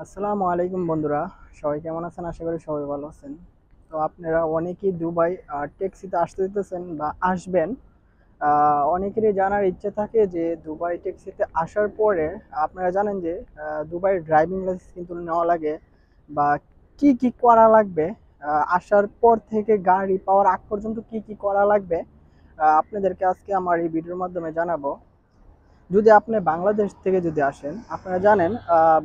আসসালামু আলাইকুম বন্ধুরা, সবাই কেমন আছেন? আশা করি সবাই ভালো আছেন। তো আপনারা অনেকেই দুবাই ট্যাক্সিতে আসতে দিতেছেন বা আসবেন। অনেকেরই জানার ইচ্ছে থাকে যে দুবাই ট্যাক্সিতে আসার পরে আপনারা জানেন যে দুবাই ড্রাইভিং লাইসেন্স কিন্তু নেওয়া লাগে বা কি কি করা লাগবে। আসার পর থেকে গাড়ি পাওয়ার আগ পর্যন্ত কি কি করা লাগবে আপনাদেরকে আজকে আমার এই ভিডিওর মাধ্যমে জানাবো। যদি আপনি বাংলাদেশ থেকে যদি আসেন, আপনারা জানেন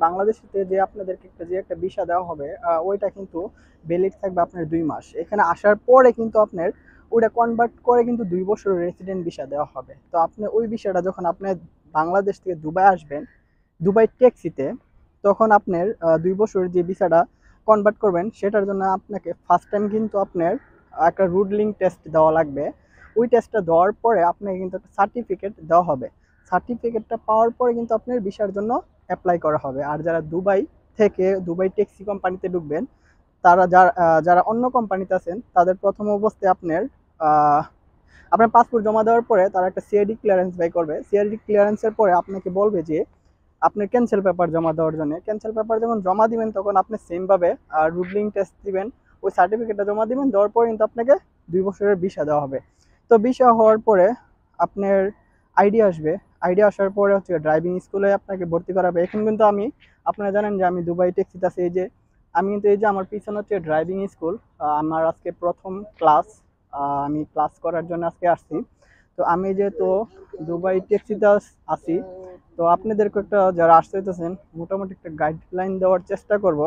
বাংলাদেশ থেকে যে আপনাদেরকে একটা ভিসা দেওয়া হবে, ওইটা কিন্তু ভ্যালিড থাকবে আপনার 2 মাস। এখানে আসার পরে কিন্তু আপনার ওইটা কনভার্ট করে কিন্তু 2 বছরের রেসিডেন্ট ভিসা দেওয়া হবে। তো আপনি ওই ভিসাটা যখন আপনি বাংলাদেশ থেকে দুবাই আসবেন, দুবাই ট্যাক্সিতে, তখন আপনার 2 বছরের যে ভিসাটা কনভার্ট করবেন, সেটার জন্য আপনাকে ফার্স্ট টাইম কিন্তু আপনার একটা রুডলিং টেস্ট দেওয়া লাগবে। ওই টেস্টটা দেওয়ার পরে আপনাকে কিন্তু একটা সার্টিফিকেট দেওয়া হবে। সার্টিফিকেটটা পাওয়ার পরে কিন্তু আপনার ভিসার জন্য অ্যাপ্লাই করা হবে। আর যারা দুবাই থেকে দুবাই ট্যাক্সি কোম্পানিতে ঢুকবেন, তারা যারা অন্য কোম্পানিতে আছেন, তাদের প্রথম অবস্থায় আপনার পাসপোর্ট জমা দেওয়ার পরে তারা একটা সিআইডি ক্লিয়ারেন্স বাই করবে। সিআইডি ক্লিয়ারেন্সের পরে আপনাকে বলবে যে আপনি ক্যান্সেল পেপার জমা দেওয়ার জন্য। ক্যান্সেল পেপার যখন জমা দিবেন, তখন আপনি সেমভাবে রুডলিং টেস্ট দিবেন, ওই সার্টিফিকেটটা জমা দিবেন। দেওয়ার পরে কিন্তু আপনাকে 2 বছরের ভিসা দেওয়া হবে। তো ভিসা হওয়ার পরে আপনার আইডি আসবে। আইডি আসার পরে হচ্ছে ড্রাইভিং স্কুলে আপনাকে ভর্তি করাবে। এখন কিন্তু আপনারা জানেন যে আমি দুবাই ট্যাক্সিতে আছি। আমি কিন্তু এই যে আমার পিছনে হচ্ছে ড্রাইভিং স্কুল। আমার আজকে প্রথম ক্লাস। আমি ক্লাস করার জন্য আজকে আসছি। তো আমি যেহেতু দুবাই ট্যাক্সিতে আছি, তো আপনাদেরকে একটা, যারা আসতে চাইতেছেন, মোটামুটি একটা গাইডলাইন দেওয়ার চেষ্টা করব।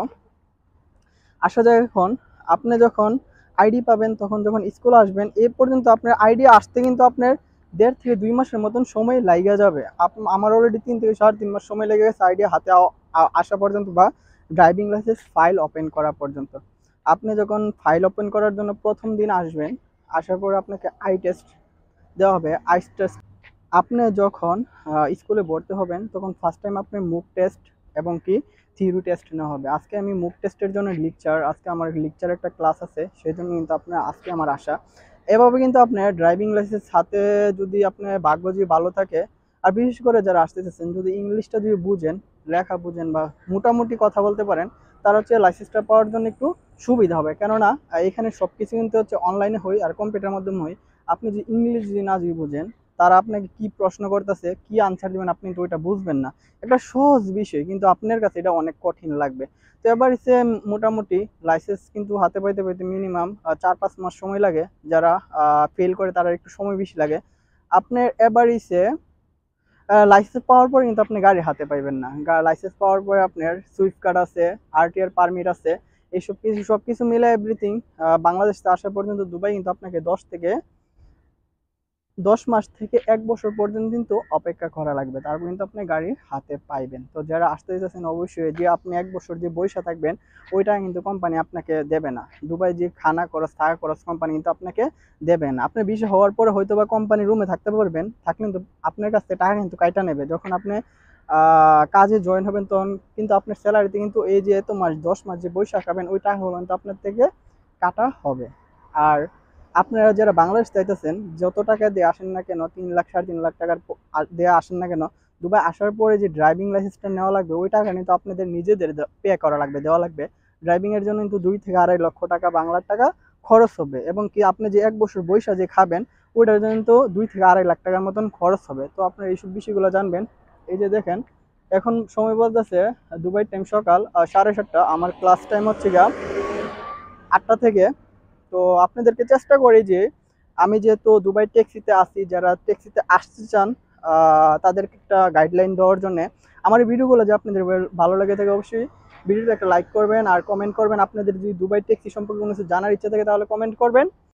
আসা যায় এখন, আপনি যখন আইডি পাবেন, তখন যখন স্কুলে আসবেন, এ পর্যন্ত আপনার আইডি আসতে কিন্তু আপনার 1.5 থেকে 2 মাসের মতন সময় লাগিয়ে যাবে। আমার অলরেডি 3 থেকে 3.5 মাস সময় লেগে গেছে আইডি হাতে আসা পর্যন্ত, বা ড্রাইভিং লাইসেন্স ফাইল ওপেন করা পর্যন্ত। আপনি যখন ফাইল ওপেন করার জন্য প্রথম দিন আসবেন, আসার পর আপনাকে আই টেস্ট দেওয়া হবে। আই টেস্ট আপনি যখন স্কুলে ভর্তি হবেন, তখন ফার্স্ট টাইম আপনি মুক টেস্ট এবং কি থিওরি টেস্ট নেওয়া হবে। আজকে আমি মুক টেস্টের জন্য আজকে আমার লেকচার একটা ক্লাস আছে, সেই জন্য কিন্তু আপনার আজকে আমার আসা। এভাবে কিন্তু আপনার ড্রাইভিং লাইসেন্স হাতে, যদি আপনার ভাগ্য যদি ভালো থাকে, আর বিশেষ করে যারা আসতেছেন, যদি ইংলিশটা যদি বুঝেন, লেখা বুঝেন বা মোটামুটি কথা বলতে পারেন, তার হচ্ছে লাইসেন্সটা পাওয়ার জন্য একটু সুবিধা হবে। কেননা এখানে সব কিছু কিন্তু হচ্ছে অনলাইনে হই আর কম্পিউটার মাধ্যমে হই। আপনি যদি ইংলিশ যদি না যদি বুঝেন, তারা আপনাকে কি প্রশ্ন করতেছে, কি আনসার দিবেন, আপনি তো ওইটা বুঝবেন না। একটা সহজ বিষয় কিন্তু আপনার কাছে এটা অনেক কঠিন লাগবে। তো এবার সে মোটামুটি লাইসেন্স কিন্তু হাতে পাইতে পাইতে মিনিমাম 4-5 মাস সময় লাগে। যারা ফেল করে তারা একটু সময় বেশি লাগে। আপনার এবার লাইসেন্স পাওয়ার পরে কিন্তু আপনি গাড়ি হাতে পাইবেন না। লাইসেন্স পাওয়ার পরে আপনার সুইফট কার্ড আছে, আরটিআর পারমিট আছে, এইসব কিছু সবকিছু মিলে এভরিথিং বাংলাদেশ আসা পর্যন্ত দুবাই কিন্তু আপনাকে 10 মাস থেকে 1 বছর পর্যন্ত কিন্তু অপেক্ষা করা লাগবে। তারপর কিন্তু আপনি গাড়ি হাতে পাইবেন। তো যারা আসতে চাইছেন, অবশ্যই যে আপনি 1 বছর যে বইসা থাকবেন, ওইটা কিন্তু কোম্পানি আপনাকে দেবে না। দুবাই যে খানা খরচ, থাকা খরচ কোম্পানি কিন্তু আপনাকে দেবে না। আপনি ভিসা হওয়ার পরে হয়তো বা কোম্পানি রুমে থাকতে পারবেন, থাকলে কিন্তু আপনার কাছ থেকে টাকা কিন্তু কাইটা নেবে। যখন আপনি কাজে জয়েন হবেন, তখন কিন্তু আপনার স্যালারিতে কিন্তু এই যে এত মাস 10 মাস যে বইসা খাবেন, ওই টাকাগুলো কিন্তু আপনার থেকে কাটা হবে। আর আপনারা যারা বাংলাদেশ চাইতেছেন, যত টাকা দিয়ে আসেন না কেন, 3 লাখ 3.5 লাখ টাকার দিয়ে আসেন না কেন, দুবাই আসার পরে যে ড্রাইভিং লাইসেন্সটা নেওয়া লাগবে, ওই টাকা কিন্তু আপনাদের নিজেদের পে করা লাগবে, দেওয়া লাগবে। ড্রাইভিং এর জন্য কিন্তু 2 থেকে 2.5 লক্ষ টাকা বাংলার টাকা খরচ হবে। এবং কি আপনি যে 1 বছর বৈশা যে খাবেন, ওইটার জন্য তো 2 থেকে 2.5 লাখ টাকার মতন খরচ হবে। তো আপনার এইসব বিষয়গুলো জানবেন। এই যে দেখেন, এখন সময় বলতেছে দুবাই টাইম সকাল 7:30। আমার ক্লাস টাইম হচ্ছে গা 8টা থেকে। তো আপনাদেরকে চেষ্টা করি যে, আমি যেহেতু দুবাই ট্যাক্সিতে আছি, যারা ট্যাক্সিতে আসতে চান তাদেরকে একটা গাইডলাইন দেওয়ার জন্য। আমার এই ভিডিওগুলো যে আপনাদের ভালো লাগে থাকে, অবশ্যই ভিডিওটা একটা লাইক করবেন আর কমেন্ট করবেন। আপনাদের যদি দুবাই ট্যাক্সি সম্পর্কে কোনো কিছু জানার ইচ্ছা থাকে, তাহলে কমেন্ট করবেন।